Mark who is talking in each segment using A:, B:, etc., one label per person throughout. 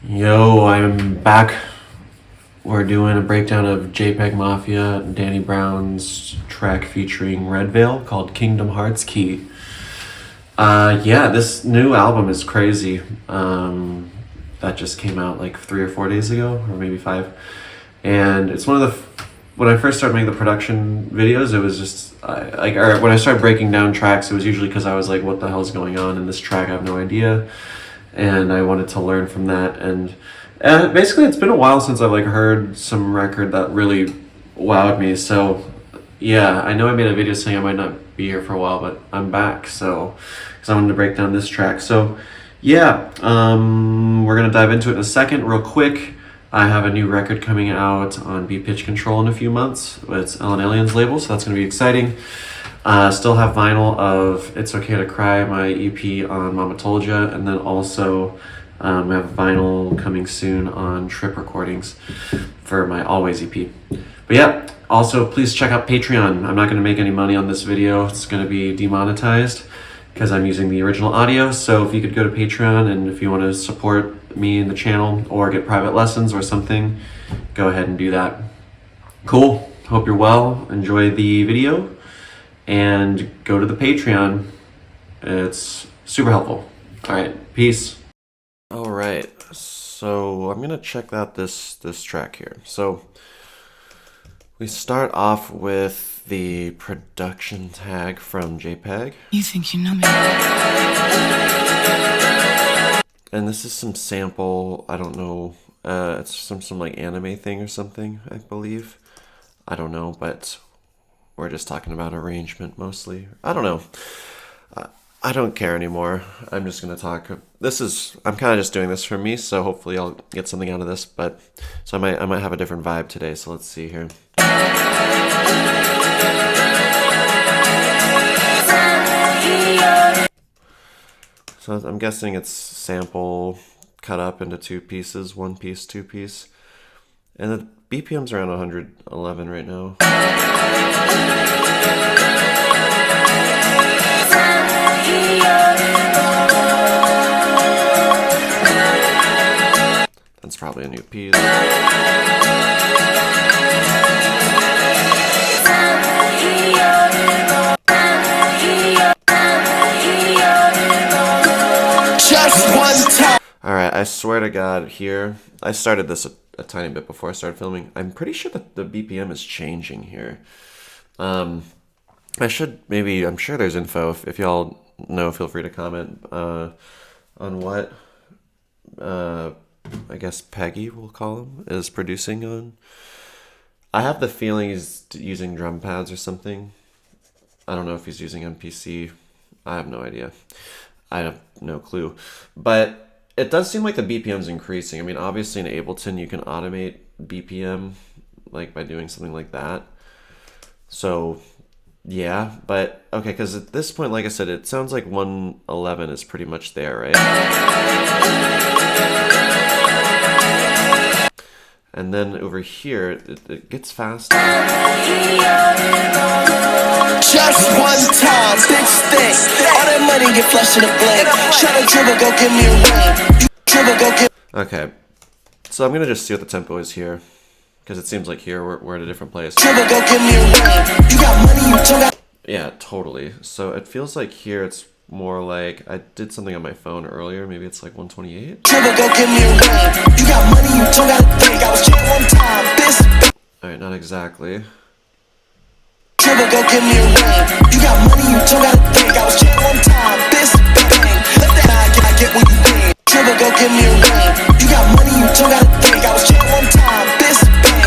A: Yo, I'm back. We're doing a breakdown of JPEGMAFIA, Danny Brown's track featuring redveil called Kingdom Hearts Key. Yeah, this new album is crazy. That just came out like 3 or 4 days ago, or maybe 5. And it's one of the when I first started making the production videos, it was just or when I started breaking down tracks, it was usually because I was like, "What the hell's going on in this track? I have no idea." And I wanted to learn from that. And basically, it's been a while since I've heard some record that really wowed me. So yeah, I know I made a video saying I might not be here for a while, but I'm back. So because I wanted to break down this track. So yeah, we're gonna dive into it in a second. Real quick, I have a new record coming out on Beat Pitch Control in a few months. It's Ellen Alien's label, so that's gonna be exciting. Still have vinyl of It's Okay to Cry, my EP on Mama Told Ya, and then also I have vinyl coming soon on Trip Recordings for my Always EP. But yeah, also please check out Patreon. I'm not going to make any money on this video. It's going to be demonetized because I'm using the original audio. So if you could go to Patreon, and if you want to support me in the channel or get private lessons or something, go ahead and do that. Cool. Hope you're well. Enjoy the video. And go to the Patreon. It's super helpful. All right, peace. All right, so I'm gonna check out this track here. So we start off with the production tag from JPEG.
B: You think you know me?
A: And this is some sample. I don't know. It's some like anime thing or something, I believe. I don't know, but we're just talking about arrangement mostly. I don't know. I don't care anymore. I'm just going to talk. I'm kind of just doing this for me, so hopefully I'll get something out of this. But so I might have a different vibe today, so let's see here. So I'm guessing it's sample cut up into 2 pieces, 1 piece, 2 piece. And the BPM's around 111 right now. That's probably a new piece.
B: Just one time.
A: Alright, I swear to God, here, I started this a tiny bit before I started filming. I'm pretty sure that the BPM is changing here. I'm sure there's info. If y'all know, feel free to comment on what, I guess Peggy, we'll call him, is producing on. I have the feeling he's using drum pads or something. I don't know if he's using MPC. I have no idea. I have no clue. But it does seem like the BPM's increasing. I mean, obviously in Ableton you can automate BPM like by doing something like that. So yeah, but okay, because at this point, like I said, it sounds like 111 is pretty much there, right? And then over here, it gets faster.
B: Just one time, big stick. All that money get flushed in the blink. Try to dribble, go give me a ring. You dribble, go give.
A: Okay, so I'm gonna just see what the tempo is here, because it seems like here we're at a different place.
B: Dribble, go give me a ring. You got money, you don't got.
A: Yeah, totally. So it feels like here it's more like I did something on my phone earlier. Maybe it's like 128.
B: Dribble, go give me a ring. You got money, you don't got to think. I was chilling one time, this.
A: All right, not exactly.
B: Dribble, go give me a ring. You got money, you don't got to think. I was chilling one time, this thing. Let that I get what you think. Dribble, go give me a ring. You got money, you don't got to think. I was chilling one time, this thing.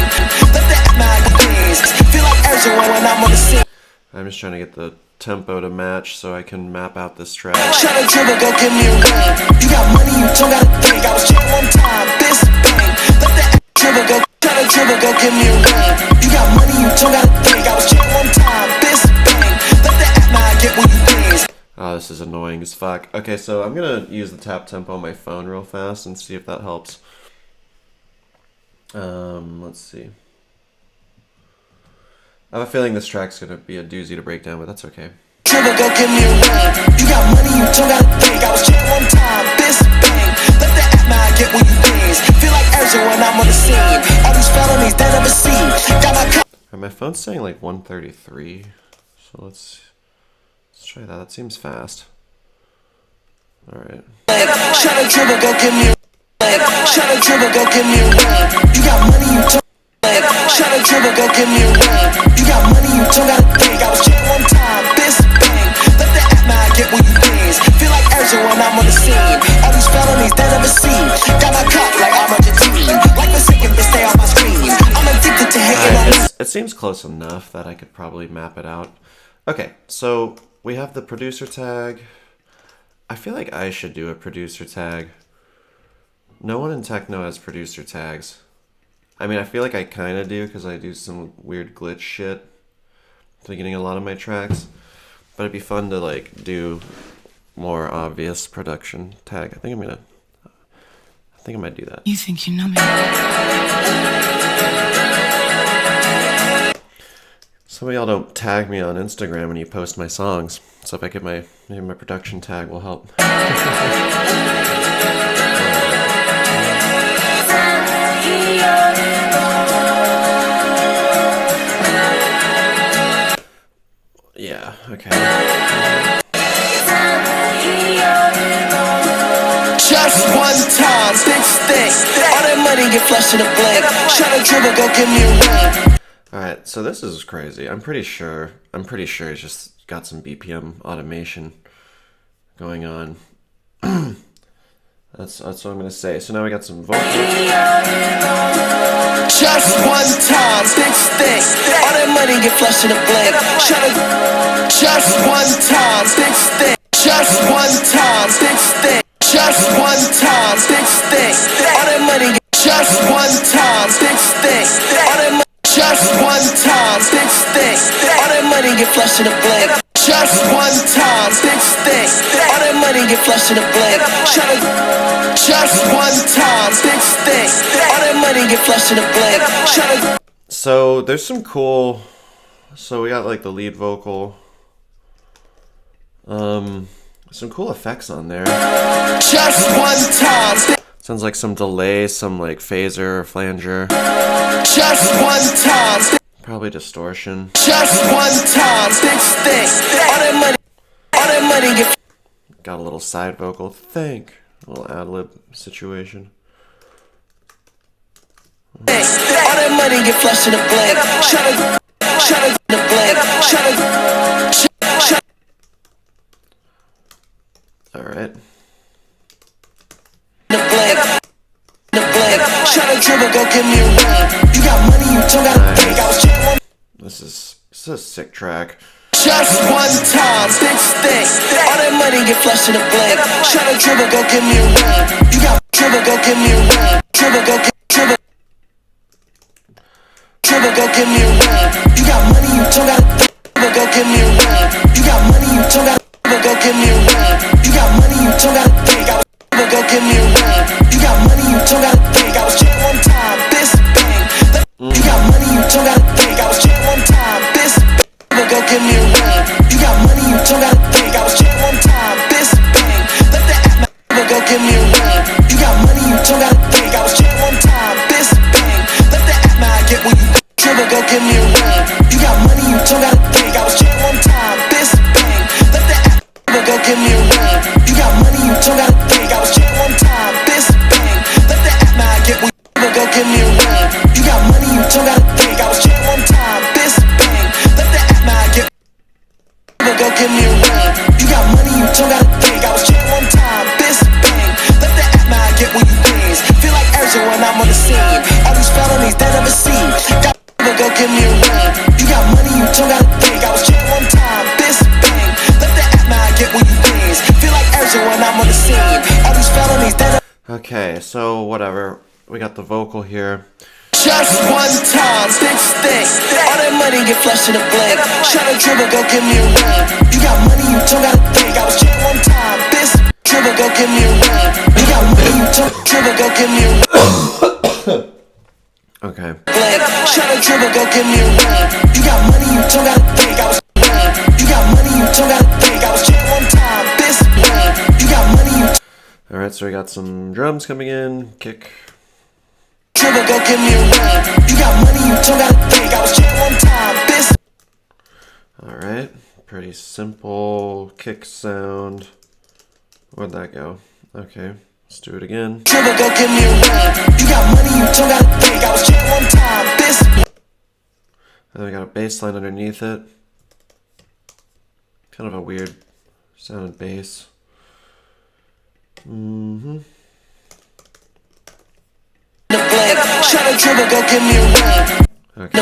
B: Let that I things. Feel like urgent when I'm on the scene.
A: I'm just trying to get the tempo to match so I can map out this track.
B: Try to dribble, go give me a ring. You got money, you don't got to think. I was chilling one time, this thing. Let that dribble, go. Try to dribble, go give me a ring. You got money, you don't got to think. I was chilling one time, this thing. Let that I get what you think.
A: Oh, this is annoying as fuck. Okay, so I'm gonna use the tap tempo on my phone real fast and see if that helps. Let's see. I have a feeling this track's gonna be a doozy to break down, but that's okay.
B: Dribble, go give me a ring. You got money, you don't gotta think. I was chilling one time, this thing. Let that act now, I get what you think. scene. All these felonies they never see. Got my cup.
A: My phone's saying like 133, so let's try that. That seems fast. All right.
B: Shut a dribble, go give me a leg. Shut a dribble, go give me a ring. You got money, you don't leg. Shut a dribble, go give me a ring. You got money, you don't gotta think. I was checked one time, this bang. Let the app now get what you things. Feel like Ezra when I'm on the scene. All these felonies they never see. Got my cup like I'm Argentine. Like the second they stay on my screen. I'm addicted to hating on me.
A: It seems close enough that I could probably map it out. Okay, so we have the producer tag. I feel like I should do a producer tag. No one in techno has producer tags. I mean, I feel like I kind of do because I do some weird glitch shit at the beginning of a lot of my tracks. But it'd be fun to like do more obvious production tag. I think I might do that.
C: You think you know me?
A: Some of y'all don't tag me on Instagram when you post my songs, so if I get maybe my production tag will help. Yeah, okay.
B: Just one time, big stick. All that money get flushed in a blink. Shut a dribble, go give me a ring.
A: Alright, so this is crazy. I'm pretty sure it's just got some BPM automation going on. That's what I'm gonna say. So now we got some vocals.
B: Just one time, big stick. All that money get flushed in a blink. Just one time, big stick. Just one time, big stick. Just one time, big stick. All that money get. Just one time, big stick. All that money. Just one time, big stick. All that money get flushed in a blink. Just one time, big stick. All that money get flushed in a blink. Just one time, big stick. All that money get flushed in a blink.
A: So there's some cool. So we got like the lead vocal. Some cool effects on there.
B: Just one time.
A: Sounds like some delay, some like phaser or flanger.
B: Just one time.
A: Probably distortion.
B: Just one time, big stick. All that money get.
A: Got a little side vocal. Think. A little ad-lib situation.
B: All that money get flushed in a blink. Shut in the blink.
A: Alright.
B: The blink. Shut a dribble, go give me a ring. You got money, you don't gotta think. I was checked one.
A: This is a sick track.
B: Just one time, big stick. All that money get flushed in a blink. Shut a dribble, go give me a ring. You got dribble, go give me a ring. Dribble, go give dribble. Dribble, go give me a ring. You got money, you don't gotta think. Dribble, go give me a ring. You got money, you don't gotta. Dribble, go give me a ring. You got money, you don't gotta think. Dribble, go give me a ring. You got money, you don't gotta think. I was checked one time, this bang. You got money, you don't gotta think. I was checked one time, this. Go give me a ring. You got money, you don't gotta think. I was checked one time, this bang. Let the app now go give me a ring. You got money, you don't gotta think. I was checked one time, this bang. Let the app now get what you think. Dribble, go give me a ring. You got money, you don't gotta think. I was checked one time, this bang. Let the app now go give me a ring. You got money, you don't gotta think. I was checked one time, this bang. Let the app now get what you think. Go give me a ring. You got money, you don't gotta think. I was checked one time, this bang. Let the app now get. Go give me a ring. You got money, you don't gotta think. I was checked one time, this bang. Let the app now get what you things. Feel like Ezra when I'm on the scene. All these felonies they never see. Got go give me a ring. You got money, you don't gotta think. I was checked one time, this bang. Let the app now get what you things. Feel like Ezra when I'm on the scene. All these felonies they never.
A: Okay, so whatever. We got the vocal here.
B: Just one time, big stick. All that money get flushed in a blink. Shut a dribble, go give me a ring. You got money, you don't gotta think. I was checked one time, this dribble, go give me a ring. You got money, you don't dribble, go give me a ring.
A: Okay.
B: Blink. Shut a dribble, go give me a ring. You got money, you don't gotta think. I was ring. You got money, you don't gotta think. I was checked one time, this ring. You got money, you.
A: Alright, so we got some drums coming in, kick.
B: Triple, go give me a ring. You got money, you don't gotta think. I was chillin' one time, bitch.
A: Alright, pretty simple kick sound. Where'd that go? Okay, let's do it again.
B: Triple, go give me a ring. You got money, you don't gotta think. I was chillin' one time, bitch.
A: And we got a bass line underneath it. Kind of a weird sounding bass.
B: Shut a dribble, go give me a ring.
A: Okay.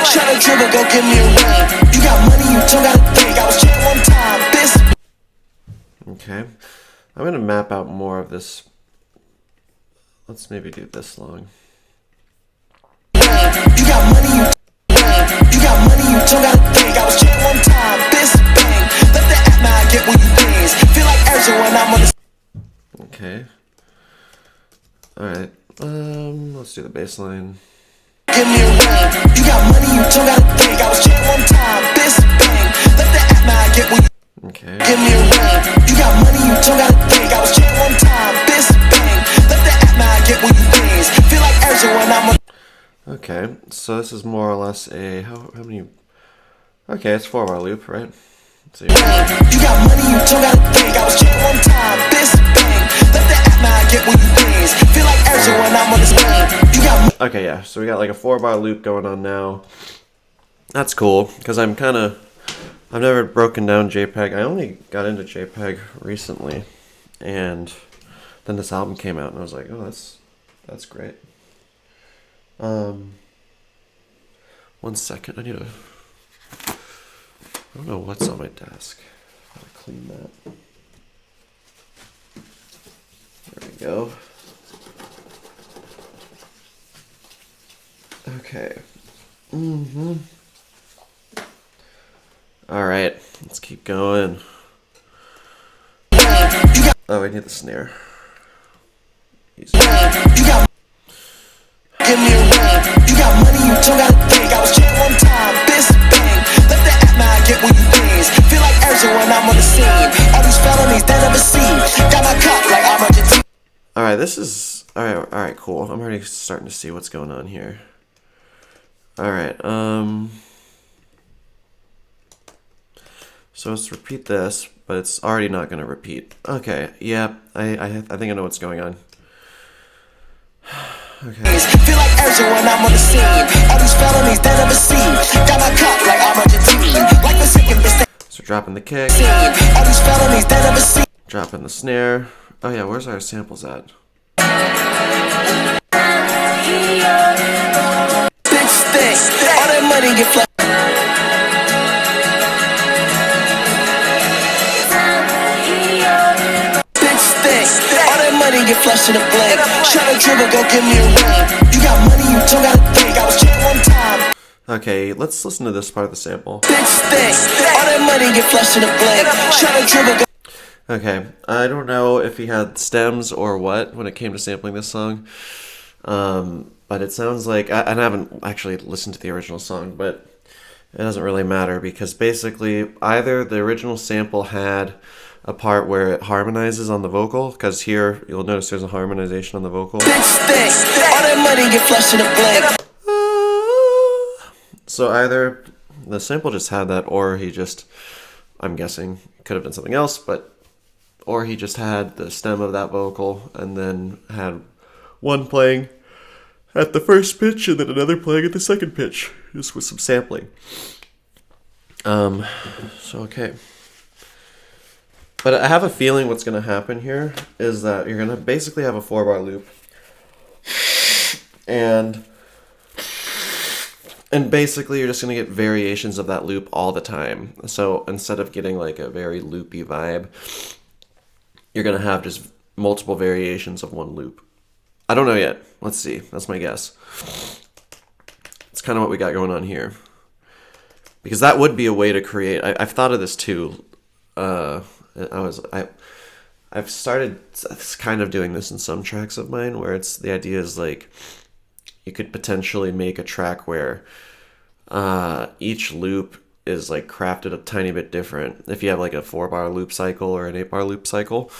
B: Shut a dribble, go give me a ring. You got money, you don't gotta think. I was chillin' one time, bitch.
A: Okay. I'm gonna map out more of this. Let's maybe do this long.
B: You got money, you got money, you don't gotta think. I was chillin' one time, bitch. Bang. Let the app now get what you things. Feel like Ezra when I'm on the.
A: Okay. Alright. Let's do the bass line.
B: Give me a ring. You got money, you don't gotta think. I was chillin' one time, bitch. Bang. Let the app now get what you.
A: Okay.
B: Give me a ring. You got money, you don't gotta think. I was chillin' one time, bitch. Bang. Let the app now get what you things. Feel like Ezra when I'm on.
A: Okay, so this is more or less a how many? Okay, it's 4-bar loop, right? Let's see.
B: You got money, you don't gotta think. I was chillin' one time, bitch. Bang. Let the app now get what you things. Feel like Ezra when I'm on the screen. You got.
A: Okay, yeah. So we got like a 4-bar loop going on now. That's cool because I've never broken down JPEG. I only got into JPEG recently, and then this album came out, and I was like, oh, that's great. 1 second. I don't know what's on my desk. Gotta clean that. There we go. Okay. All right, let's keep going. Oh, I need the snare. Easy.
B: Give me a ring. You got money, you don't gotta think. I was chillin' one time, bitch. Bang. Let the app now get what you things. Feel like Ezra when I'm on the scene. All these felonies they never seen. Got my cup like I'm Argentina.
A: All right, this is all right, cool. I'm already starting to see what's going on here. All right, so let's repeat this, but it's already not going to repeat. Okay, yeah, I think I know what's going on. Okay.
B: Feel like Ezra when I'm on the scene. All these felonies they never seen. Got my cup like I'm Argentina. Like the second bitch.
A: So dropping the kick,
B: All these felonies they never seen.
A: dropping the snare. Oh yeah, where's our samples at?
B: Bitch stinks. All that money get flushed. Bitch stinks. All that money get flushed in the blink. Shut a dribble, go give me a ring. You got money, you don't gotta think. I was chillin' one time.
A: Okay, let's listen to this part of the sample.
B: Bitch stinks. All that money get flushed in the blink. Shut a dribble, go.
A: Okay, I don't know if he had stems or what when it came to sampling this song, but it sounds like, and I haven't actually listened to the original song, but it doesn't really matter because basically either the original sample had a part where it harmonizes on the vocal, because here you'll notice there's a harmonization on the vocal.
B: Bitch stinks. All that money get flushed in the blink.
A: So either the sample just had that, or he just, I'm guessing, could have been something else, but or he just had the stem of that vocal and then had one playing at the first pitch and then another playing at the second pitch, just with some sampling. So okay. But I have a feeling what's going to happen here is that you're going to basically have a 4-bar loop. And basically you're just going to get variations of that loop all the time. So instead of getting like a very loopy vibe, you're going to have just multiple variations of one loop. I don't know yet. Let's see. That's my guess. It's kind of what we got going on here. Because that would be a way to create... I've thought of this too. I've started kind of doing this in some tracks of mine, where it's the idea is like you could potentially make a track where each loop is like crafted a tiny bit different if you have like a 4-bar loop cycle or an 8-bar loop cycle,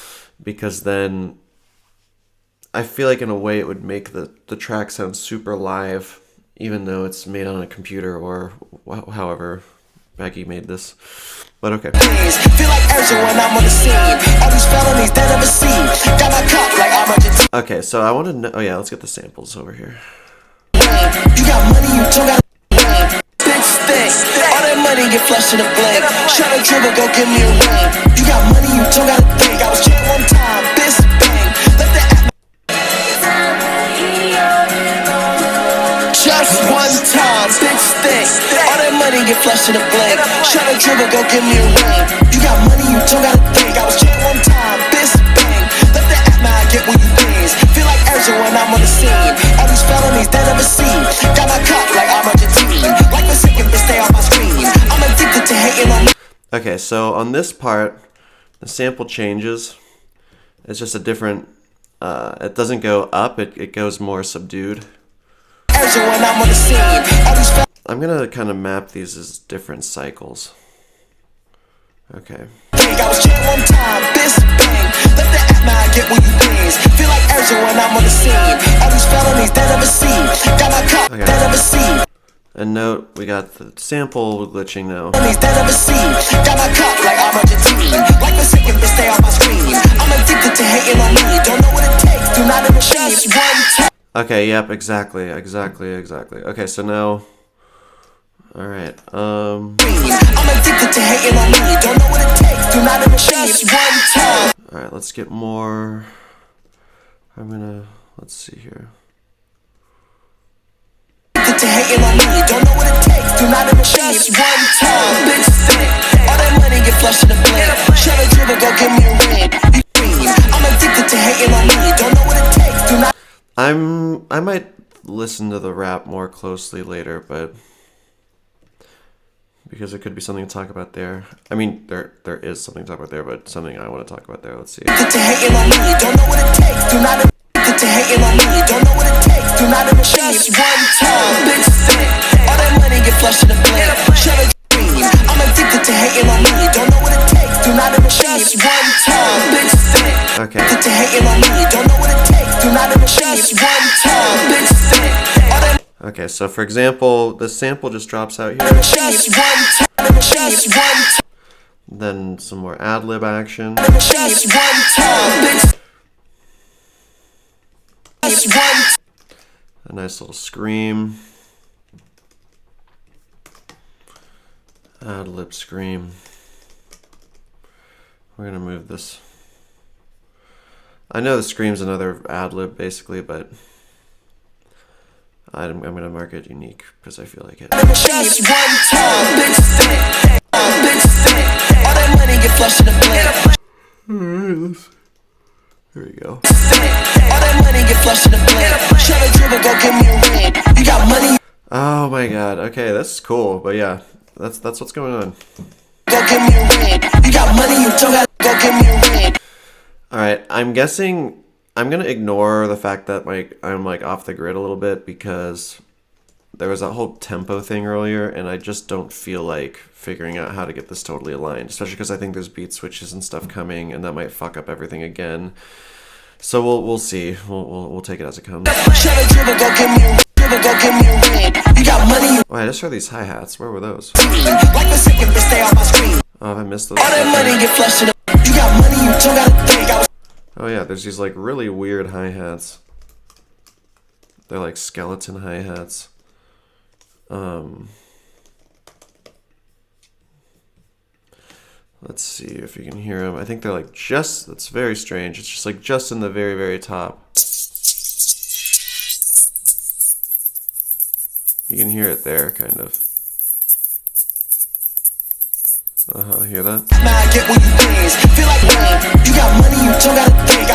A: because then I feel like in a way it would make the track sound super live, even though it's made on a computer or however Becky made this. But okay.
B: Feel like urgent when I'm on the scene. All these felonies they never see. Got my cup like I'm Argentine.
A: Okay, so I want to know. Oh yeah, let's get the samples over here.
B: You got money, you don't got big stick. All that money get flushed in the blink. Try to dribble, go give me a ring. You got money, you don't gotta think. I was jailed one time, this bang. Let the just one time, big stick. All that money get flushed in the blink. Try to dribble, go give me a ring. You got money, you don't gotta think. I was jailed one time, this bang. Let the I get what you please. Feel like urgent when I'm on the scene. All these felonies they never see. Got my cup like I'm Argentine. Like the second bitch stay on my screen. I'm addicted to hating on me.
A: Okay, so on this part, the sample changes. It's just a different. It doesn't go up. It goes more subdued.
B: Urgent when I'm on the scene. All these
A: I'm gonna kind of map these as different cycles. Okay.
B: I was jailed one time, this bang. Let the I get what you please. Feel like urgent when I'm on the scene. All these felonies they never see. Got my cup, they never see.
A: And note, we got the sample glitching now.
B: They never see. Got my cup like I'm Argentine. Like the second bitch stay on my screen. I'm addicted to hating on me. Don't know what it takes. Do not even just one time.
A: Okay, yep, exactly. Okay, so now. Alright,
B: I'm addicted to hating on me. Don't know what it takes. Do not even just one time.
A: Alright, let's get more. Let's see here.
B: To hating on me, don't know what it takes. Do not even just one time. Big stick. All that money get flushed in the blink. Try to dribble, go give me a ring. I'm addicted to hating on me. Don't know what it takes. Do not.
A: I might listen to the rap more closely later, but because there could be something to talk about there. I mean, there is something to talk about there, but something I want to talk about there. Let's see.
B: To hating on me, don't know what it takes. Do not. To hating on me, don't know what it takes. Do not even just one time. Big stick. All that money get flushed in the blink. Try to I'm addicted to hating on me. Don't know what it takes. Do not even just one time. Big stick.
A: Okay.
B: To hating on me, don't know what it takes. Do not even just one time. Big stick.
A: Okay, so for example, the sample just drops out here.
B: Just one time. Just one time.
A: Then some more ad-lib action.
B: Just one time. Big
A: a nice little scream. Ad-lib scream. We're gonna move this. I know the scream's another ad-lib basically, but I'm gonna mark it unique because I feel like it.
B: Just one time. Big stick. Big stick. All that money get flushed in the blink.
A: Alright, here we go.
B: All that money get flushed in the blink. Try to dribble, go give me a ring. You got money.
A: Oh my god. Okay, that's cool. But yeah, that's what's going on.
B: Go give me a ring. You got money, you don't gotta go give me a ring.
A: Alright, I'm guessing I'm gonna ignore the fact that I'm off the grid a little bit because there was that whole tempo thing earlier, and I just don't feel like figuring out how to get this totally aligned, especially because I think there's beat switches and stuff coming, and that might fuck up everything again. So we'll see. We'll take it as it comes. Oh, I just heard these hi-hats. Where were those? Oh, I missed those. Oh yeah, there's these like really weird hi-hats. They're like skeleton hi-hats. Let's see if you can hear them. I think they're like just, that's very strange. It's just like just in the very, very top. You can hear it there, kind of. Hear that?
B: Now I get what you please. Feel like you got money, you don't gotta think.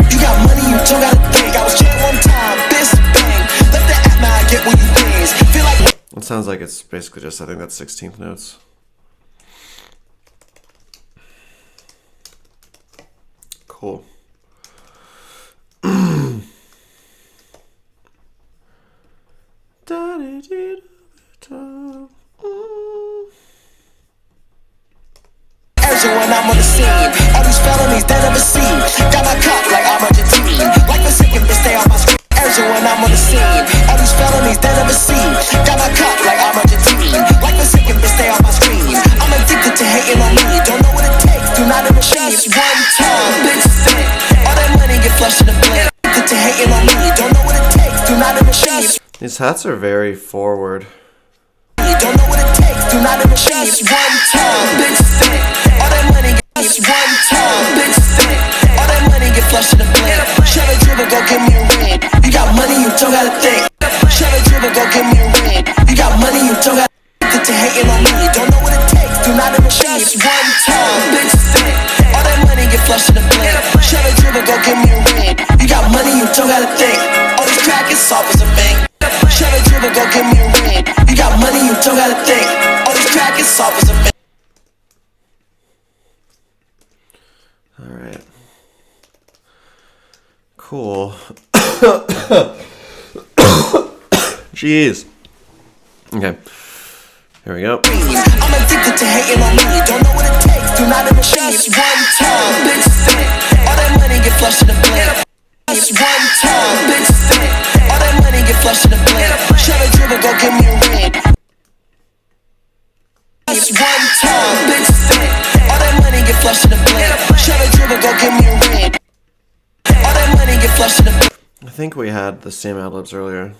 B: You got money, you don't gotta think. I was jailed one time, this bang. Let the app, now I get what you please. Feel like
A: it sounds like it's basically just, I think that's 16th notes. Cool.
B: when I'm on the scene. All these felonies they never see. Got my cup like I'm Argentine.
A: These hats are very forward.
B: You don't know what it takes, do not ever just one time, bitch stick. All that money just one time, bitch stick. All that money get flushed in the blink. Shut a dribble, go give me a ring. You got money, you don't gotta think. Shut a dribble, go give me a ring. You got money, you don't gotta think to hating on me. You don't know what it takes, do not ever just one time, bitch stick. All that money get flushed in the blink. Shut a dribble, go give me a ring. You got money, you don't gotta think. All this crack is soft as a bank. Shut a dribble, go give me a ring. You got money, you don't gotta think. All this crack is soft as a bank.
A: Alright. Cool. Jeez. Okay. Here we go.
B: I'm addicted to hating on me. Don't know what it takes, do not ever just one time, bitch stick. All that money get flushed in the blink. Just one time, bitch stick. All that money get flushed in the blink. Shut a dribble, go give me a ring. Just one time, bitch stick. All that money get flushed in the blink. Shut a dribble, go give me a ring. All that money get flushed in the blink.
A: I think we had the same ad-libs earlier.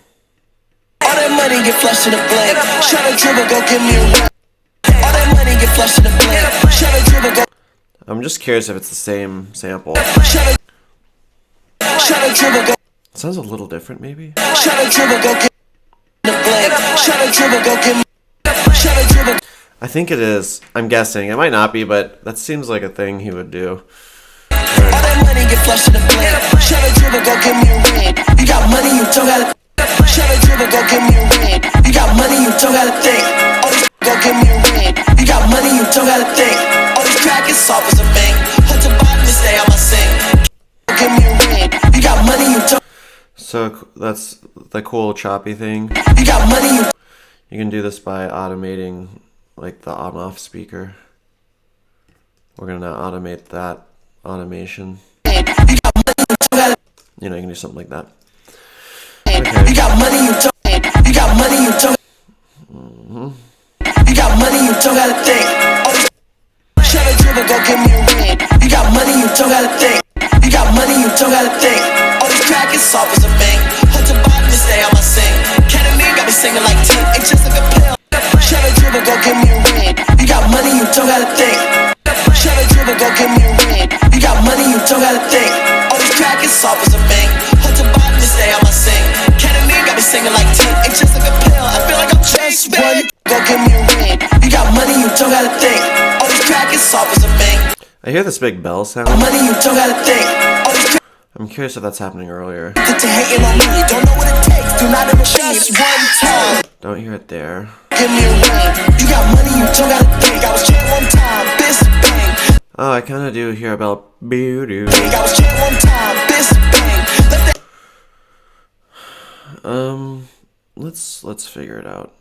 B: All that money get flushed in the blink. Shut a dribble, go give me a ring. All that money get flushed in the blink. Shut a dribble, go.
A: I'm just curious if it's the same sample.
B: Shut a dribble, go.
A: It sounds a little different, maybe?
B: Shut a dribble, go give me the blink. Shut a dribble, go give me. Shut a dribble.
A: I think it is. I'm guessing. It might not be, but that seems like a thing he would do.
B: All that money get flushed in the blink. Shut a dribble, go give me a ring. You got money, you don't gotta. Shut a dribble, go give me a ring. You got money, you don't gotta think. All this go give me a ring. You got money, you don't gotta think. All this crack is soft as a bank. Hold your bottom and stay on my sink. Give me a ring. You got money, you don't.
A: So that's the cool choppy thing.
B: You got money, you.
A: You can do this by automating like the on-off speaker. We're gonna now automate that automation.
B: You got money, you don't gotta.
A: You know, you can do something like that.
B: Okay. You got money, you don't. You got money, you don't. You got money, you don't gotta think. All this. Shut a dribble, go give me a ring. You got money, you don't gotta think. You got money, you don't gotta think. All this crack is soft as a bank. Hold your bottom and stay on my sink. Ketamine got me singing like Tink. It's just like a pill. Shut a dribble, go give me a ring. You got money, you don't gotta think. Shut a dribble, go give me a ring. You got money, you don't gotta think. All this crack is soft as a bank. Hold your bottom and stay on my sink. Ketamine got me singing like Tink. It's just like a pill. I feel like I'm just one. Go give me a ring. You got money, you don't gotta think. All this crack is soft as a bank.
A: I hear this big bell sound.
B: Money, you don't gotta think. All this crack.
A: I'm curious if that's happening earlier.
B: To hating on me, you don't know what it takes. Do not ever just one time.
A: Don't hear it there.
B: Give me a ring. You got money, you don't gotta think. I was chillin' one time, bitch bang.
A: Oh, I kind of do hear about boo-doo.
B: I was chillin' one time, bitch bang. Let that.
A: Let's figure it out.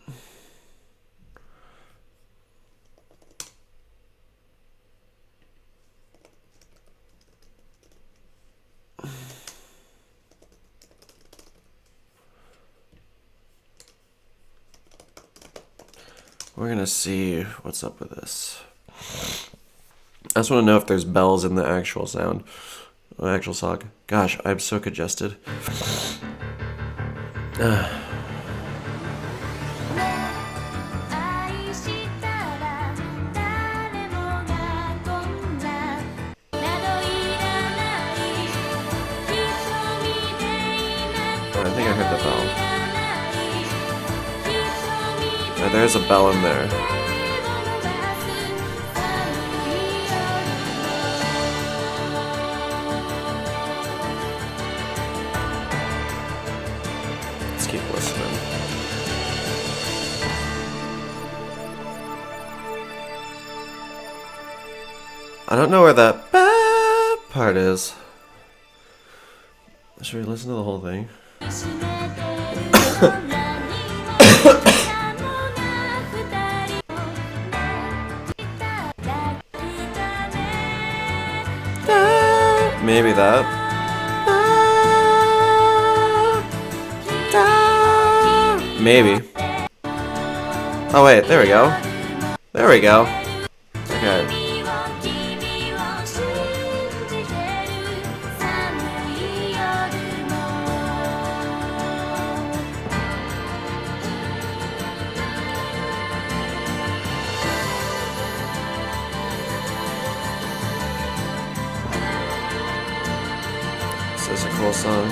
A: We're gonna see what's up with this. I just want to know if there's bells in the actual sound, the actual song. Gosh, I'm so congested. I think I heard the bell. Yeah, there's a bell in there. Let's keep listening. I don't know where that part is. Should we listen to the whole thing? Maybe that. Maybe. Oh wait, there we go. There we go. Okay. song.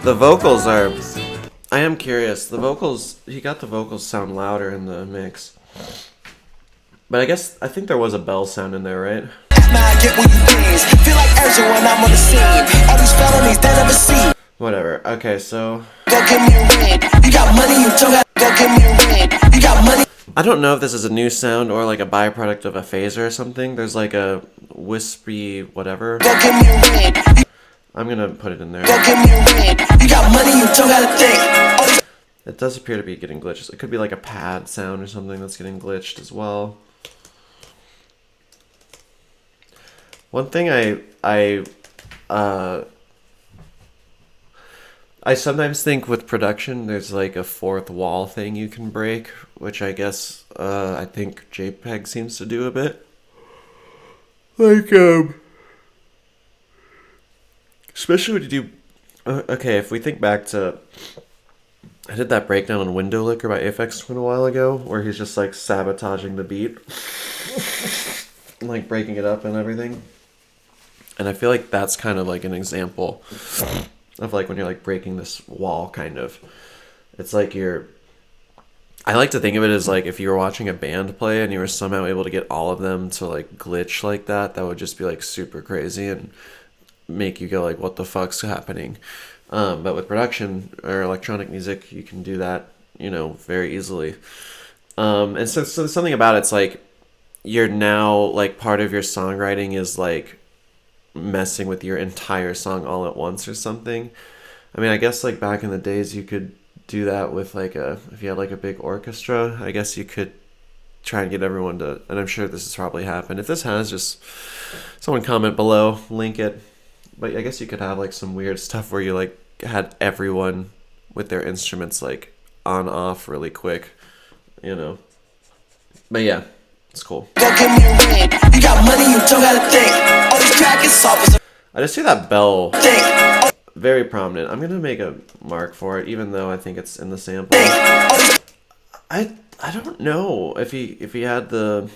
A: The vocals are... I am curious. The vocals... He got the vocals sound louder in the mix. But I think there was a bell sound in there, right?
B: Now I get what you please. Feel like Urgent when I'm on the scene. All these felonies they never see.
A: Whatever. Okay, so...
B: Go give me a ring. You got money, you don't gotta go give me a ring. You got money.
A: I don't know if this is a new sound or like a byproduct of a phaser or something. There's like a wispy whatever.
B: Go give me a ring.
A: I'm gonna put it in there.
B: Go give me a ring. You got money, you don't gotta think. All these
A: It does appear to be getting glitched. It could be like a pad sound or something that's getting glitched as well. One thing I sometimes think with production, there's like a fourth wall thing you can break, which I guess I think JPEG seems to do a bit. Like especially when you do. Okay, if we think back to, I did that breakdown on Window Licker by Aphex Twin a while ago, where he's just like sabotaging the beat, and like breaking it up and everything. And I feel like that's kind of like an example of like when you're like breaking this wall, kind of. It's like I like to think of it as like if you were watching a band play and you were somehow able to get all of them to like glitch like that, that would just be like super crazy and make you go like, what the fuck's happening? But with production or electronic music, you can do that, very easily. And so something about it's like you're now like part of your songwriting is like messing with your entire song all at once or something. I mean, I guess like back in the days you could do that with like if you had like a big orchestra, I guess you could try and get everyone to, and I'm sure this has probably happened. If this has, just someone comment below, link it. But I guess you could have like some weird stuff where you like had everyone with their instruments like on off really quick, But yeah, it's cool.
B: go give me a ring. You got money, you don't gotta think. All these crackers soft as a
A: I just see that bell
B: thing.
A: very prominent. I'm gonna make a mark for it, even though I think it's in the sample. I don't know if he had the.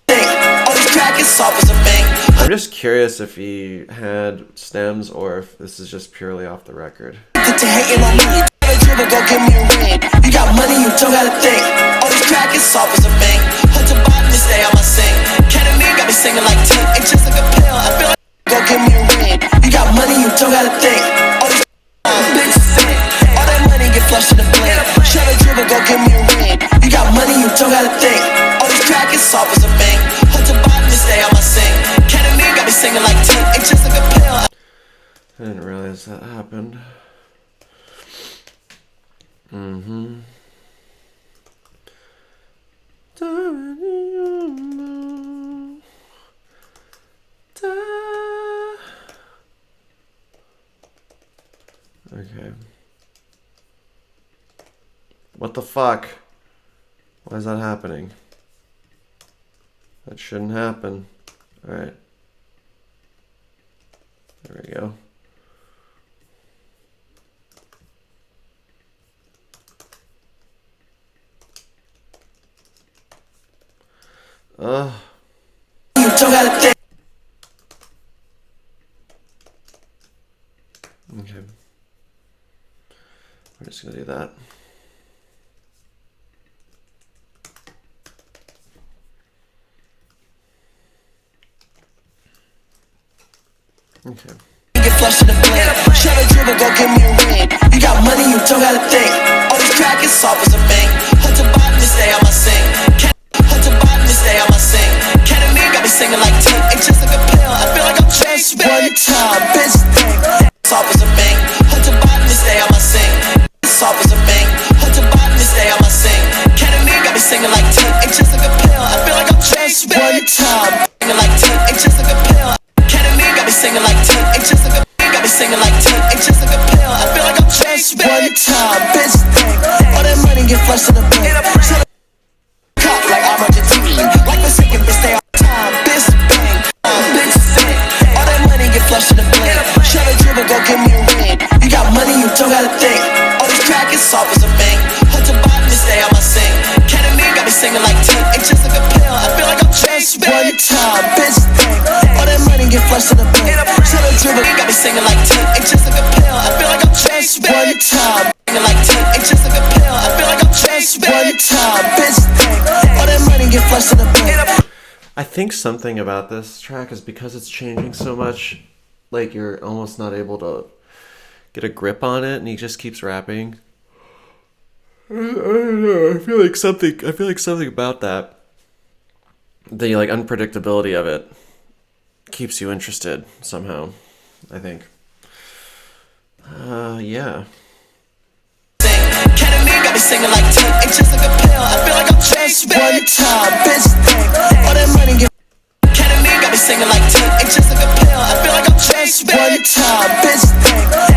B: All these crackers soft as a thing.
A: I'm just curious if he had stems or if this is just purely off the record.
B: That you hating on me. Dribble, go give me a ring. You got money, you don't gotta think. All these crackers soft as a thing. Hold your bottom and stay on my sing. Ketamine got me singing like 10. It's just like a pill. I feel like go give me a ring. You got money, you don't gotta think. All these bitches sick. All that money get flushed in the blink. Shut a dribble, go give me a ring. You got money, you don't gotta think. All these crackers soft as a thing. Hold your bottom and stay on my sing. Ketamine got me singing like 10. It's just like a pill.
A: I didn't realize that happened. Okay. What the fuck? Why is that happening? That shouldn't happen. Alright. There we go.
B: You don't gotta think.
A: Okay. We're just gonna do that. Okay.
B: Get flushed in the blink. Shut a dribble, go give me a ring. You got money, you don't gotta think. All these crackers soft as a thing. Hold your bottom and stay on my sing. Hold your bottom and stay on my sing. Ketamine got me singing like 10. It's just like a pill. I feel like I'm just one time, bitch thing. Soft as a thing. Hold your bottom and stay on my sing. Soft as a thing. Hold your bottom and stay on my sing. Ketamine got me singing like 10. It's just like a pill. I feel like I'm just one time. Singing like 10. It's just like a pill. Ketamine got me singing like 10. It's just like a got me singing like 10. It's just like a pill. I feel like I'm just one time, bitch thing. All that money get flushed in the bank. Cut like I'm Argentine. Like the second bitch stay on time, bitch bang. Bitch sick. All that money get flushed in the blink. Shut a dribble, go give me a ring. You got money, you don't gotta think. All these crackers soft as a thing. Hold your bottom and stay on my sing. Ketamine got me singing like 10. It's just like a pill. I feel like I'm just get flushed to the bank. Shut up, dribble, got me singing like 10. It's just like a pill. I feel like I'm just one time. Singing like 10. It's just like a pill. I feel like I'm just one time. Bitch, all that money get flushed to the bank.
A: I think something about this track is because it's changing so much, like you're almost not able to get a grip on it, and he just keeps rapping. I don't know. I feel like something about that, the like unpredictability of it, keeps you interested somehow. I think. Yeah.
B: Got me singing like 10. It's just like a pill. I feel like I'm just one time. Bitch, all that money get. Got me singing like 10. It's just like a pill. I feel like I'm just one time. Bitch,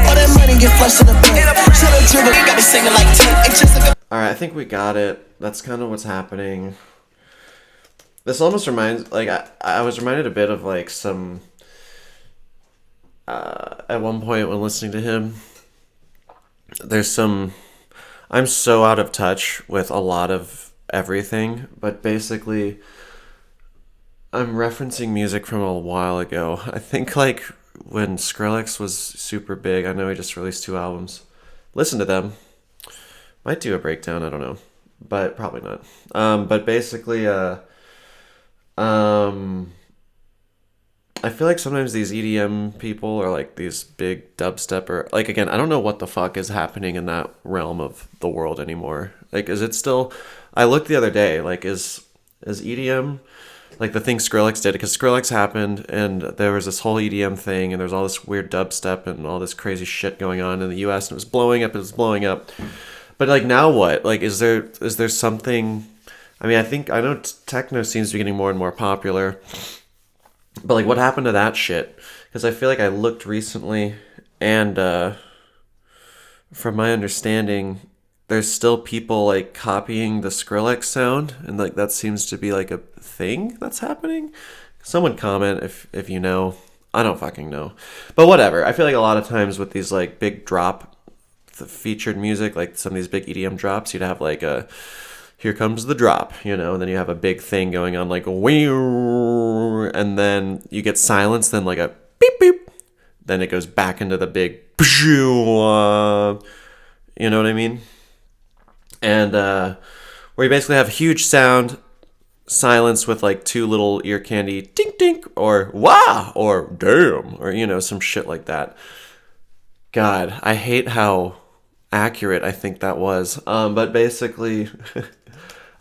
B: all that money get flushed to the bank. Shut up, dribble. Got me singing like 10. It's just like a.
A: All right, I think we got it. That's kind of what's happening. This almost reminds, like, I was reminded a bit of like some. At one point when listening to him, there's some. I'm so out of touch with a lot of everything, but basically, I'm referencing music from a while ago. I think like when Skrillex was super big. I know he just released 2 albums. Listen to them. Might do a breakdown. I don't know, but probably not. But basically, I feel like sometimes these EDM people or like these big dubstep or like, again, I don't know what the fuck is happening in that realm of the world anymore. Like, is it still, I looked the other day, like is EDM like the thing Skrillex did? Because Skrillex happened and there was this whole EDM thing and there's all this weird dubstep and all this crazy shit going on in the US and it was blowing up. But like now what? Like is there something, I mean, I know techno seems to be getting more and more popular. But like, what happened to that shit? Because I feel like I looked recently, and from my understanding, there's still people like copying the Skrillex sound, and like that seems to be like a thing that's happening. Someone comment if you know. I don't fucking know, but whatever. I feel like a lot of times with these like big drop featured music, like some of these big EDM drops, you'd have like a. Here comes the drop, you know, and then you have a big thing going on like and then you get silence, then like a beep beep, then it goes back into the big you know what I mean? And where you basically have huge sound, silence with like 2 little ear candy tink tink or wow or damn or you know, some shit like that. God, I hate how accurate I think that was. But basically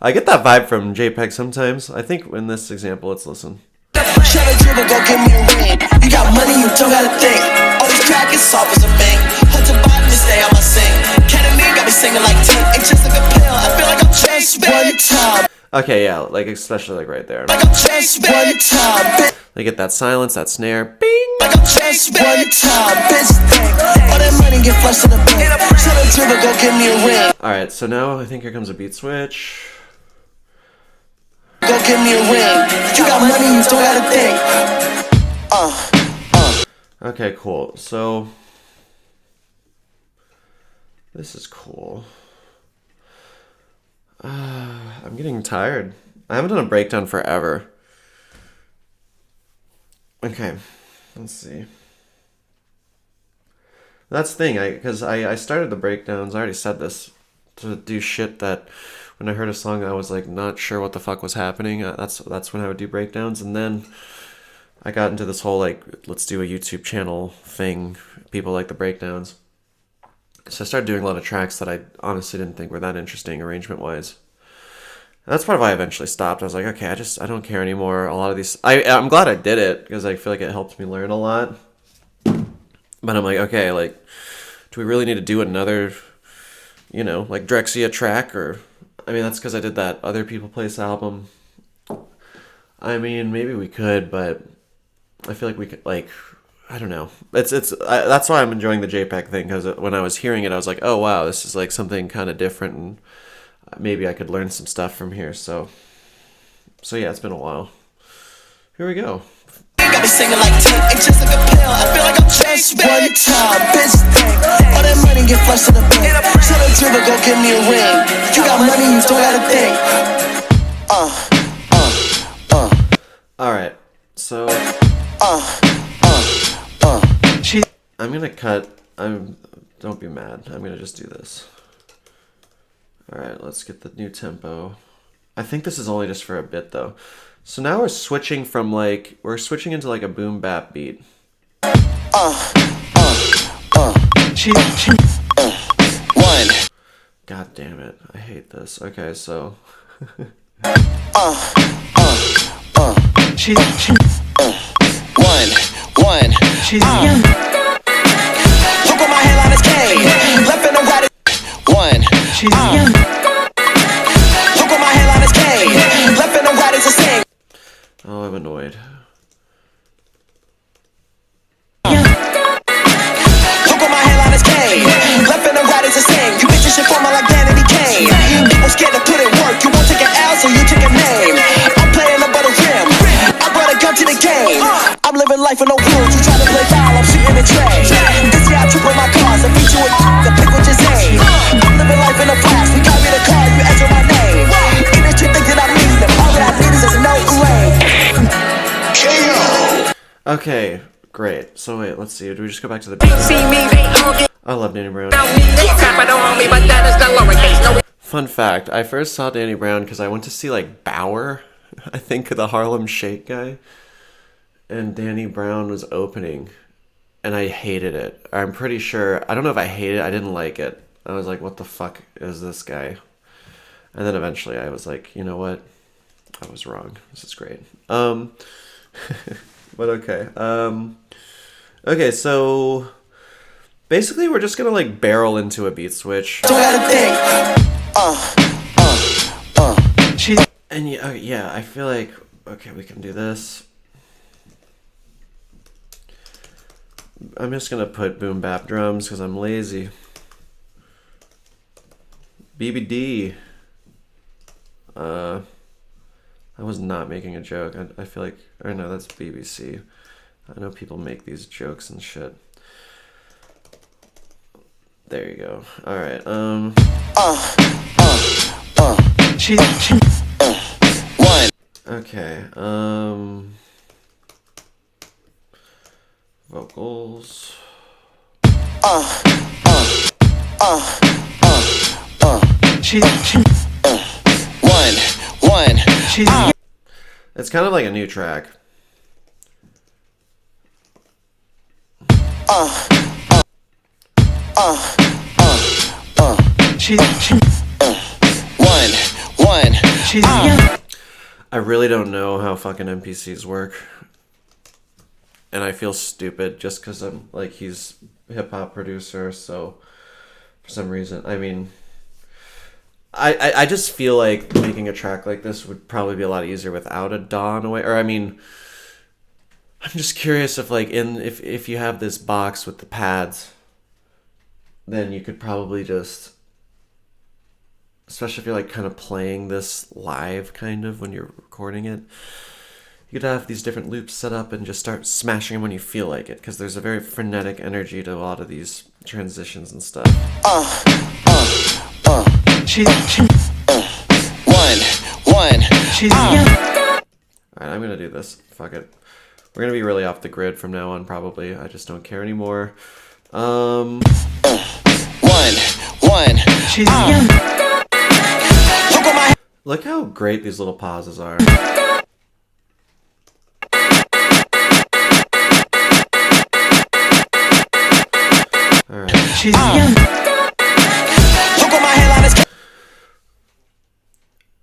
A: I get that vibe from JPEG sometimes. I think in this example, let's listen.
B: Shut up, dribble, go give me a ring. You got money, you don't gotta think. All this crack is soft as a bang. Hunt to bottom and stay on my sing. Ketamine got me singing like 10. It's just like a pill. I feel like I'm just one time.
A: Okay, yeah, like especially like right there.
B: Like I'm just one time.
A: They get that silence, that snare. Bing.
B: Like I'm just one time. Bitch, all that money get flushed to the bank. Shut up, dribble, go give me a ring.
A: All right, so now I think here comes a beat switch.
B: Go give me a ring. You got money, you don't gotta think.
A: Okay, cool. So this is cool. I'm getting tired. I haven't done a breakdown forever. Okay, let's see. That's the thing, because I started the breakdowns, I already said this, to do shit that when I heard a song I was like not sure what the fuck was happening. That's when I would do breakdowns, and then I got into this whole like let's do a YouTube channel thing. People like the breakdowns. So I started doing a lot of tracks that I honestly didn't think were that interesting arrangement wise. And that's part of why I eventually stopped. I was like, okay, I don't care anymore. A lot of these, I'm glad I did it because I feel like it helped me learn a lot. But I'm like, okay, like, do we really need to do another, you know, like Drexia track? Or, I mean, that's because I did that Other People Place album. I mean, maybe we could, but I feel like we could, like, I don't know. That's why I'm enjoying the JPEG thing, because when I was hearing it, I was like, oh wow, this is like something kind of different, and maybe I could learn some stuff from here. So yeah, it's been a while. Here we go.
B: Got me singing like 10, it's just like a pill. I feel like I'm just one time, bitch. All that money get flushed to the bank. Shut up, dribble, go give me a ring. You got money, you don't gotta think.
A: All right, so. I'm gonna cut. Don't be mad. I'm gonna just do this. All right, let's get the new tempo. I think this is only just for a bit though. So now we're switching from like, we're switching into like a boom bap beat.
B: One.
A: God damn it. I hate this. Okay, so.
B: One. Look on my hairline is cane. Left and right is one. Look on my hairline is cane. Left and right is the same.
A: Oh, I'm annoyed.
B: Look on my hairline is cane. Left and right is the same. You bitches shit for me like Danny Kane. People scared to put in work. You won't take an L, so you take a name. I'm playing up on the rim. I brought a gun to the game. I'm living life with no rules. You try to play foul, I'm shooting the tray. This year I triple my cars. I beat you with the pick with your name. I'm living life in the past. We carry the car, you answer my name. Industry think that I mean them. All that I need is no lane.
A: Okay, great. So wait, let's see. Do we just go back to the beat? I love Danny Brown. Fun fact, I first saw Danny Brown because I went to see like Bauer, I think the Harlem Shake guy. And Danny Brown was opening. And I hated it. I'm pretty sure, I don't know if I hated it, I didn't like it. I was like, what the fuck is this guy? And then eventually I was like, you know what? I was wrong. This is great. But okay. Okay, so basically we're just gonna like barrel into a beat switch. And yeah, I feel like, okay, we can do this. I'm just gonna put boom bap drums because I'm lazy. BBD. I was not making a joke. I feel like, or no, that's BBC. I know people make these jokes and shit. There you go. All right.
B: One.
A: Okay. Vocals.
B: One.
A: It's kind of like a new track.
B: One.
A: I really don't know how fucking NPCs work. And I feel stupid just because I'm like, he's a hip hop producer, so for some reason, I mean, I just feel like making a track like this would probably be a lot easier without a DAW in a way. Or I mean, I'm just curious if like if you have this box with the pads, then you could probably just, especially if you're like kind of playing this live kind of when you're recording it, you could have these different loops set up and just start smashing them when you feel like it, because there's a very frenetic energy to a lot of these transitions and stuff.
B: One.
A: Alright, I'm gonna do this. Fuck it. We're gonna be really off the grid from now on, probably. I just don't care anymore.
B: One.
A: Look how great these little pauses are. Alright.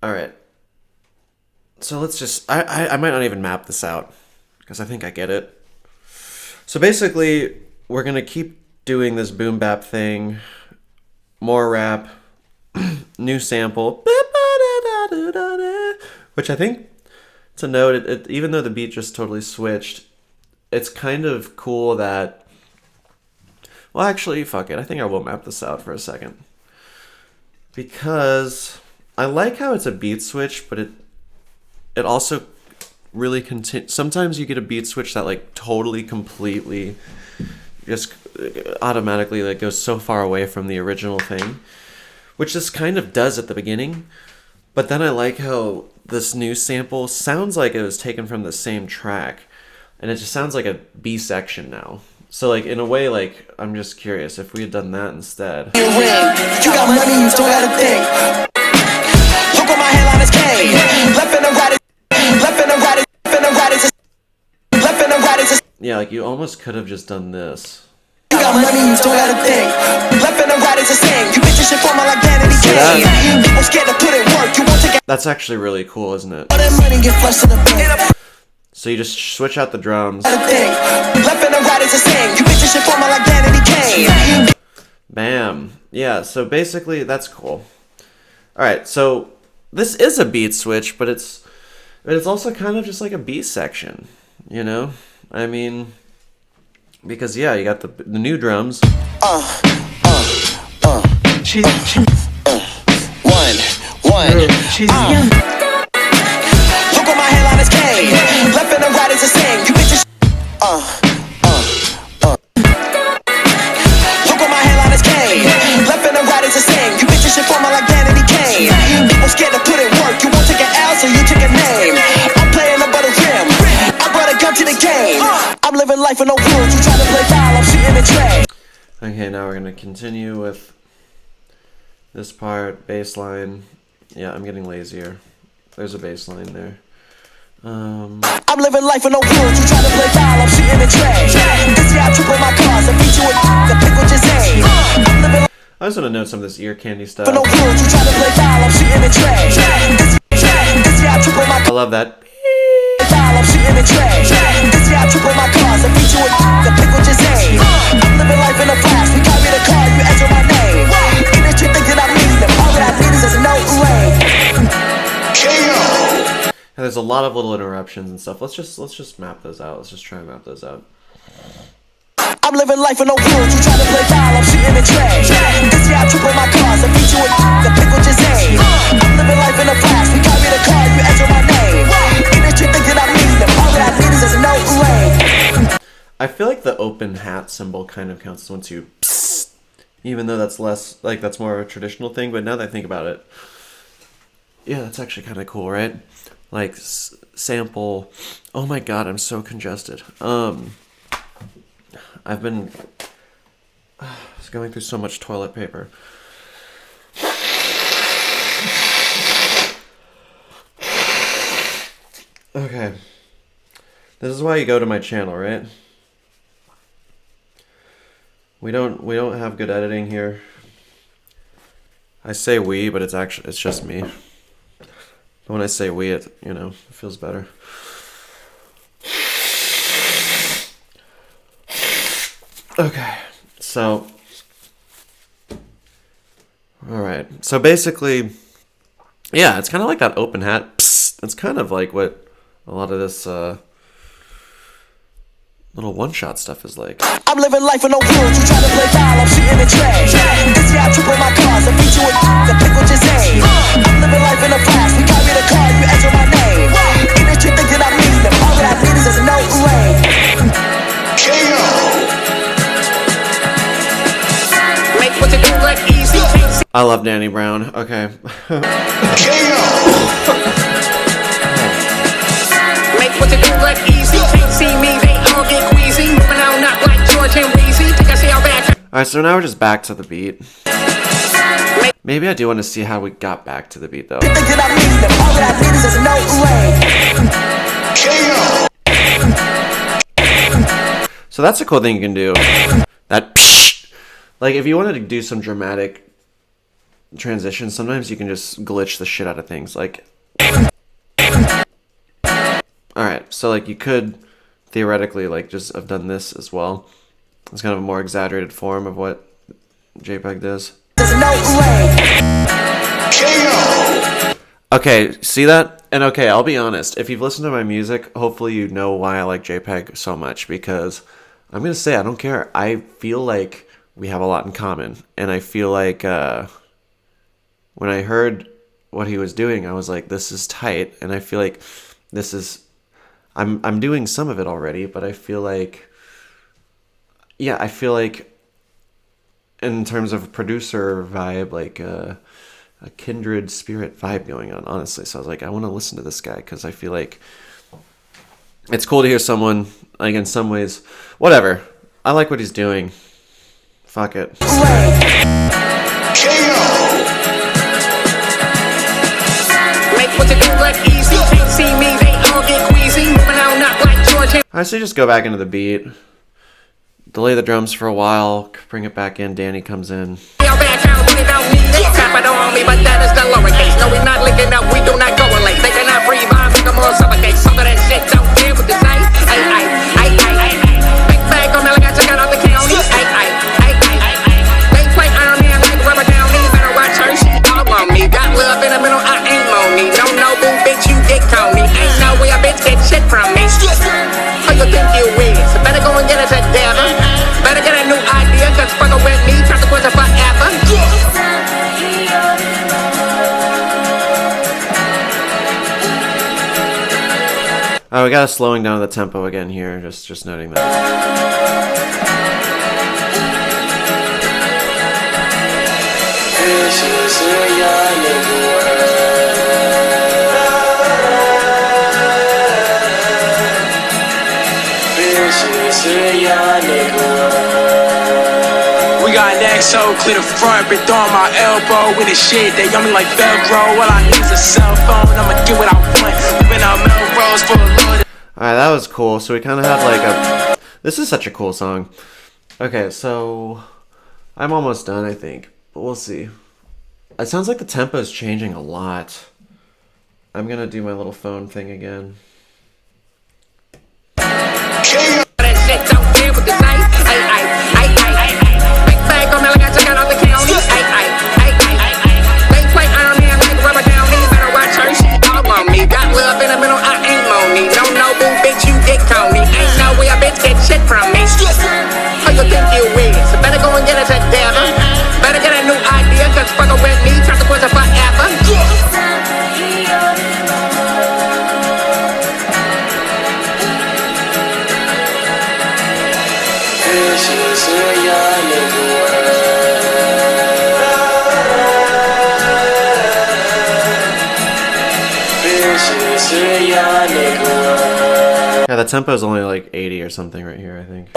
A: Alright. So let's just, I might not even map this out, because I think I get it. So basically, we're gonna keep doing this boom bap thing, more rap, new sample, which I think, to note, even though the beat just totally switched, it's kind of cool that, well actually, fuck it, I think I will map this out for a second. Because I like how it's a beat switch, but it also really sometimes you get a beat switch that like totally completely just automatically like goes so far away from the original thing, which this kind of does at the beginning. But then I like how this new sample sounds like it was taken from the same track, and it just sounds like a B section now. So like in a way, like I'm just curious if we had done that instead.
B: You got money, you don't gotta think. Look on my headline is K. Left and right is left and right is left and right is left and right is.
A: Yeah, like you almost could have just done this.
B: You got money, you don't gotta think. Left and right is the same. You bitches shit for my like Danny Kane. People scared to put in work. You won't take it.
A: That's actually really cool, isn't it?
B: All that money get flushed to the bank.
A: So you just switch out the drums.
B: Left and right is the same. You bitches shit for my like Danny Kane.
A: Bam. Yeah, so basically that's cool. Alright, so this is a beat switch, but it's also kind of just like a B section, you know? I mean, because yeah, you got the new drums.
B: One. Look on my headline is K. Left and right is the same. You bitches. Look on my headline is K. Left and right is the same. You bitches shit for my like Danny Kane. People scared to put in work. You won't take an L, so you take a name. I'm playing up by the rim. I brought a gun to the game. I'm living life with no rules. You try to play foul, I'm shooting the tray.
A: Okay, now we're gonna continue with this part, bass line. Yeah, I'm getting lazier. There's a bass line there.
B: I'm living life with no rules. You try to play foul, I'm shooting the tray. This year I triple my cars. I beat you with the pick with your aim. I'm living life
A: I just want to know some of this ear candy stuff.
B: with no rules. You try to play foul, I'm shooting the tray. This year I triple my
A: I love that.
B: foul, I'm shooting the tray. This year I triple my cars. I beat you with the pick with your aim. I'm living life in a flash. We carry the car, you enter my name. Industry think that I mean them. All that I need is no way.
A: And there's a lot of little interruptions and stuff. Let's just map those out. Let's just try and map those out.
B: I'm living life with no rules. You try to play foul, I'm shooting the tray. This year I triple my cars. I beat you with the pick with your aim. I'm living life in a flash. We carry the car, you enter my name. Industry think that I mean them. All that I need is no way.
A: I feel like the open hat symbol kind of counts once you psst, even though that's less, like that's more of a traditional thing, but now that I think about it, yeah, that's actually kind of cool, right? Like sample, oh my god, I'm so congested. I've been going through so much toilet paper. Okay. This is why you go to my channel, right? We don't have good editing here. I say we, but it's just me. But when I say we, it feels better. Okay. So all right. So basically, yeah, it's kind of like that open hat. Psst. It's kind of like what a lot of this little one-shot stuff is like.
B: I'm living life with no rules. You try to play foul, I'm shooting the tray. This year I triple my cars. I beat you with the pick with your aim. I'm living life in a flash. We carry the car, you enter my name. Industry think that I mean them. All that I need is no way. Make what you do like easy.
A: I love Danny Brown. Okay.
B: Make what you do like easy. Can't see me, they all get queasy. Moving out not like George and Weezy. Think I see how bad.
A: Alright, so now we're just back to the beat. Maybe I do want to see how we got back to the beat, though. So that's a cool thing you can do. That psh, like if you wanted to do some dramatic transitions, sometimes you can just glitch the shit out of things. Like, alright, so like you could theoretically like just have done this as well. It's kind of a more exaggerated form of what JPEG does. Okay, see that? And okay, I'll be honest. If you've listened to my music, hopefully you know why I like JPEG so much, because I'm going to say I don't care. I feel like we have a lot in common. And I feel like when I heard what he was doing, I was like, this is tight. And I feel like this is... I'm doing some of it already, but I feel like... Yeah, I feel like in terms of producer vibe, like a kindred spirit vibe going on, honestly. So I was like, I want to listen to this guy because I feel like it's cool to hear someone, like in some ways, whatever. I like what he's doing. Fuck it. I say just go back into the beat. Delay the drums for a while. Bring it back in. Danny comes in. Oh, we got a slowing down of the tempo again here. Just noting that.
C: We got neck so clear the front, been throwing my elbow with the shit. They on me like Velcro. All I need is a cell phone. I'ma get what I want. We've been on Melrose for a Lord.
A: Alright, that was cool. So we kind of had like a... This is such a cool song. Okay, so... I'm almost done, I think. But we'll see. It sounds like the tempo is changing a lot. I'm gonna do my little phone thing again. Yeah, the tempo is only like 80 or something right here, I think.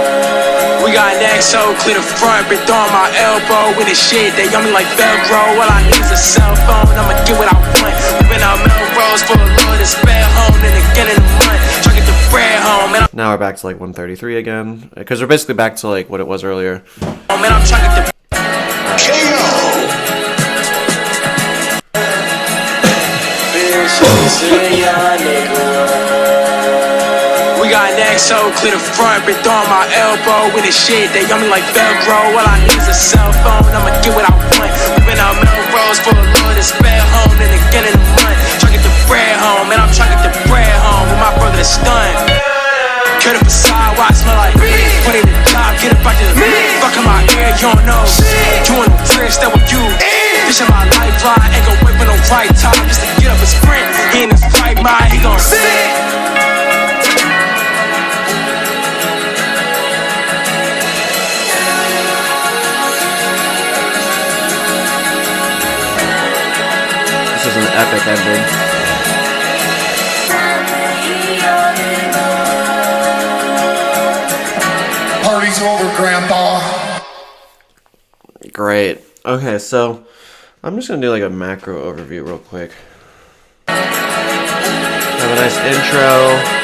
C: We got neck so clear the front, been throwing my elbow with the shit. They on me like Velcro. All I need is a cell phone. I'ma get what I want. We've been on Melrose for a Lord and spare home, and again in the month. Try to get the bread home. And
A: now we're back to like 133 again, because we're basically back to like what it was earlier.
C: I'm trying to get the We got neck so clear the front, been throwing my elbow with the shit. They on me like Velcro. All I need is a cell phone. I'ma get what I want. We've been on Melrose for a Lord and spare home, and again in the month. Try to get the bread home, and I'm trying to get the bread home with my brother the stunt. Cut up a side, why I smell like put in the job, get up out the fuck in my ear, you don't know. Doing the tricks that with you. This is my lifeline, ain't gon' wait for no right time just to get up and sprint. He in his right mind, he gon' sit.
A: This is an epic ending.
B: Party's over, Grandpa.
A: Great. Okay, so I'm just gonna do like a macro overview real quick. Have a nice intro.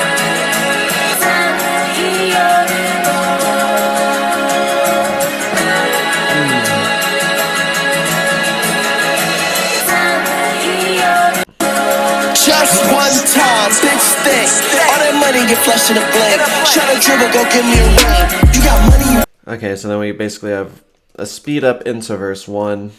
B: Just one time, bitch think. All that money get flushed in a blink. Try to dribble, go give me a ring. You got money, you
A: Okay, so then we basically have a speed up into verse 1.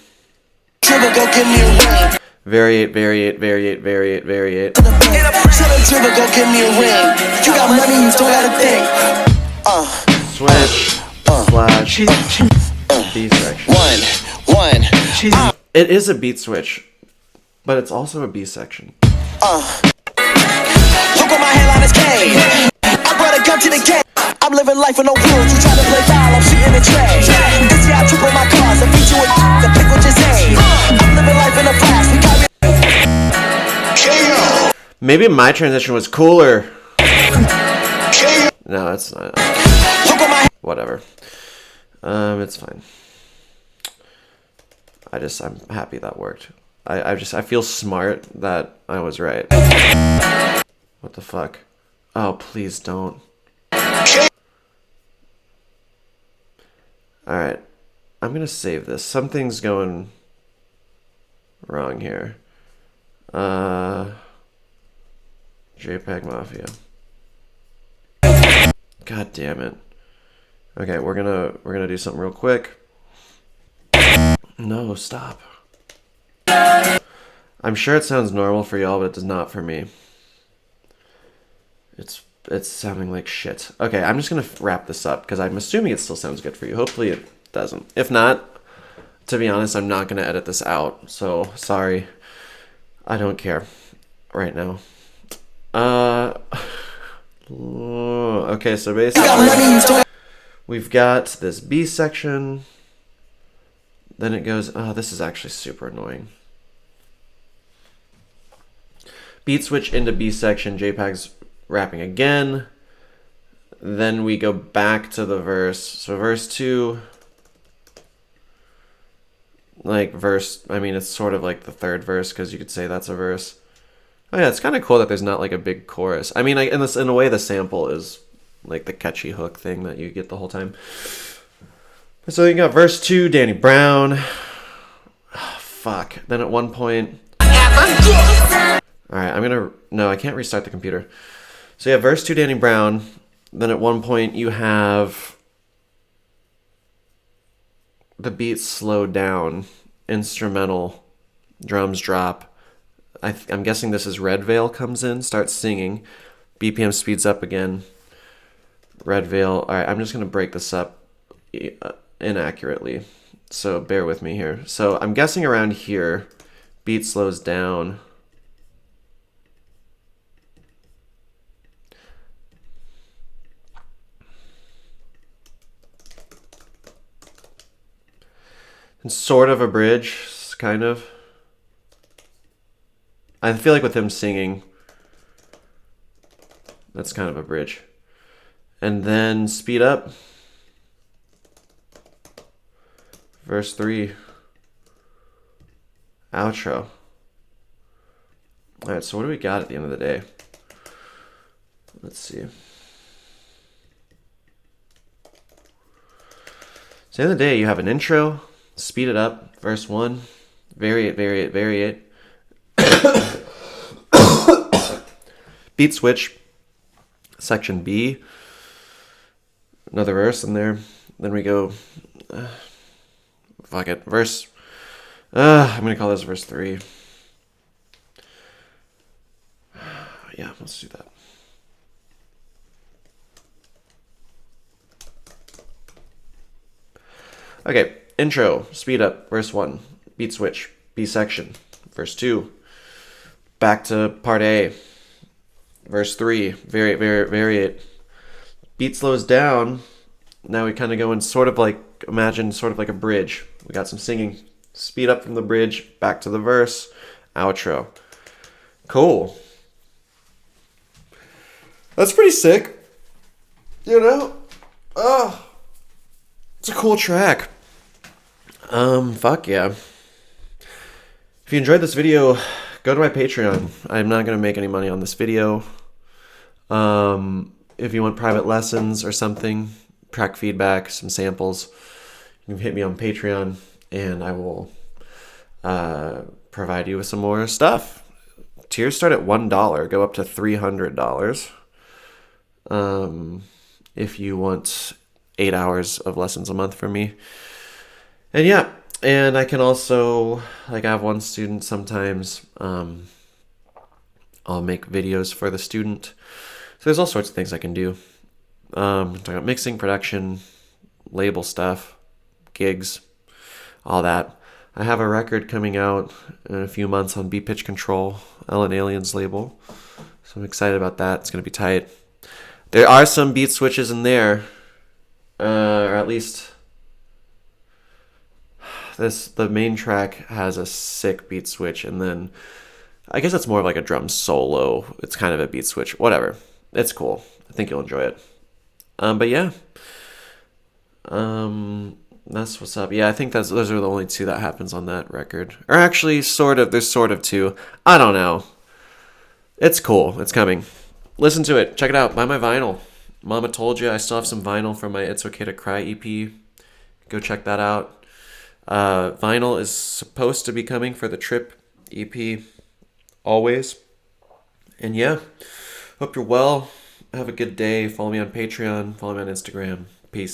B: dribble, go give me a ring.
A: Variate, variate, variate, variate, variate.
B: Try to dribble, go give me a ring. You got money, you don't gotta think.
A: Switch, slash, B section.
B: One.
A: It is a beat switch, but it's also a B section.
B: Look at my hairline is cane. I brought a gun to the game. I'm living life with no rules. You try to play foul, I'm shooting the train. This year I triple my cars. I beat you with the pick with your name. I'm living life in the past. We got
A: Maybe my transition was cooler. No, it's not.
B: Look at my
A: whatever. It's fine. I'm happy that worked. I feel smart that I was right. What the fuck? Oh, please don't. Alright. I'm gonna save this. Something's going wrong here. JPEGMAFIA. God damn it. Okay, we're gonna do something real quick. No, stop. I'm sure it sounds normal for y'all, but it does not for me. It's sounding like shit. Okay, I'm just gonna wrap this up because I'm assuming it still sounds good for you. Hopefully it doesn't. If not, to be honest, I'm not gonna edit this out. So sorry. I don't care right now. Okay, so basically we've got this B section. Then it goes, oh, this is actually super annoying. Beat switch into B section, JPEG's rapping again. Then we go back to the verse. So verse 2, like verse, I mean, it's sort of like the third verse because you could say that's a verse. Oh yeah, it's kind of cool that there's not like a big chorus. I mean, in a way, the sample is like the catchy hook thing that you get the whole time. So you got verse 2, Danny Brown. Oh, fuck. Then at one point... Alright, no, I can't restart the computer. So you have verse 2, Danny Brown. Then at one point you have the beat slowed down. Instrumental. Drums drop. I'm guessing this is redveil comes in, starts singing. BPM speeds up again. Redveil. Alright, I'm just going to break this up inaccurately, so bear with me here. So I'm guessing around here beat slows down, and sort of a bridge, kind of. I feel like with him singing, that's kind of a bridge. And then speed up. Verse 3, outro. Alright, so what do we got at the end of the day? Let's see. So at the end of the day, you have an intro, speed it up, verse 1, vary it, vary it, vary it. Beat switch, section B, another verse in there. Then we go... fuck it. Verse... I'm going to call this verse 3. Yeah, let's do that. Okay, intro, speed up, verse 1. Beat switch, B section. Verse 2. Back to part A. Verse 3. Vary it, vary it, vary it. Beat slows down. Now we kind of go in sort of like... Imagine sort of like a bridge. We got some singing. Speed up from the bridge, back to the verse, outro. Cool. That's pretty sick. You know? Oh. It's a cool track. Fuck yeah. If you enjoyed this video, go to my Patreon. I'm not going to make any money on this video. If you want private lessons or something, track feedback, some samples, you can hit me on Patreon and I will provide you with some more stuff. Tiers start at $1, go up to $300 if you want 8 hours of lessons a month from me. And yeah, and I can also, like, I have one student sometimes, I'll make videos for the student. So there's all sorts of things I can do. Talking about mixing, production, label stuff, gigs, all that. I have a record coming out in a few months on Beat Pitch Control, Ellen Alien's label. So I'm excited about that. It's going to be tight. There are some beat switches in there, or at least the main track has a sick beat switch, and then I guess it's more of like a drum solo. It's kind of a beat switch. Whatever. It's cool. I think you'll enjoy it. But yeah, That's what's up. Yeah, I think those are the only two that happens on that record. Or actually, sort of. There's sort of two. I don't know. It's cool. It's coming. Listen to it. Check it out. Buy my vinyl. Mama told you I still have some vinyl from my It's Okay to Cry EP. Go check that out. Vinyl is supposed to be coming for the Trip EP. Always. And yeah, hope you're well. Have a good day. Follow me on Patreon. Follow me on Instagram.